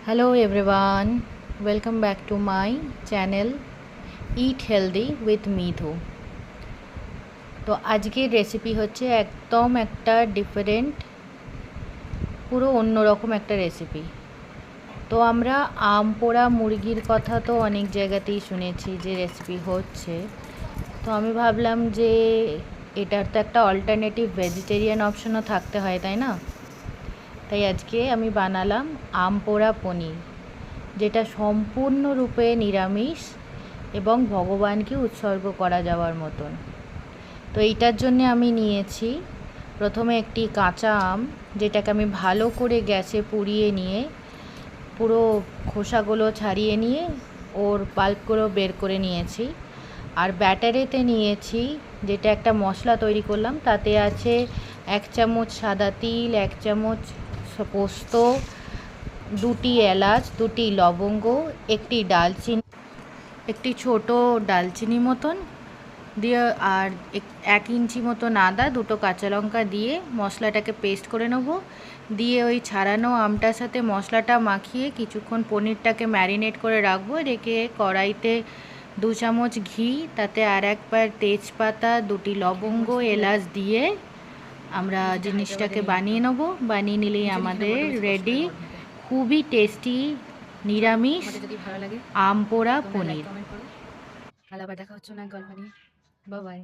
Hello everyone, welcome back to my channel Eat Healthy with Midhu। তো আজকের recipe হচ্ছে একদম একটা ডিফারেন্ট, পুরো অন্যরকম একটা রেসিপি। তো আমরা আম পোড়া মুরগির কথা তো অনেক জায়গাতেই শুনেছি যে রেসিপি হচ্ছে। তো আমি ভাবলাম যে এটার তো একটা অল্টারনেটিভ ভেজিটেরিয়ান অপশনও থাকতে হয়, তাই না? তাই আজকে আমি বানালাম আম পোড়া পনির, যেটা সম্পূর্ণরূপে নিরামিষ এবং ভগবানকে উৎসর্গ করা যাওয়ার মতন। তো এইটার জন্যে আমি নিয়েছি প্রথমে একটি কাঁচা আম, যেটাকে আমি ভালো করে গ্যাসে পুড়িয়ে নিয়ে পুরো খোসাগুলো ছাড়িয়ে নিয়ে ওর পাল্পগুলো বের করে নিয়েছি। আর ব্যাটারেতে নিয়েছি, যেটা একটা মশলা তৈরি করলাম, তাতে আছে 1 চামচ সাদা তিল, 1 চামচ পোস্ত, 2টি এলাচ, 2টি লবঙ্গ, একটি ডালচিনি, একটি ছোট ডালচিনি মতন দিয়ে, আর 1 ইঞ্চি মতন আদা, 2টো কাঁচা লঙ্কা দিয়ে মশলাটাকে পেস্ট করে নেব। দিয়ে ওই ছাড়ানো আমটার সাথে মশলাটা মাখিয়ে কিছুক্ষণ পনিরটাকে ম্যারিনেট করে রাখবো। রেখে কড়াইতে 2 চামচ ঘি, তাতে আর একবার তেজপাতা, 2টি লবঙ্গ, এলাচ দিয়ে আমরা জিনিসটাকে বানিয়ে নেব। বানিয়ে নিলেই আমাদের রেডি খুবই টেস্টি নিরামিষ আম পোড়া পনির। আবার দেখা হচ্ছে না গল্প নিয়ে। Bye bye.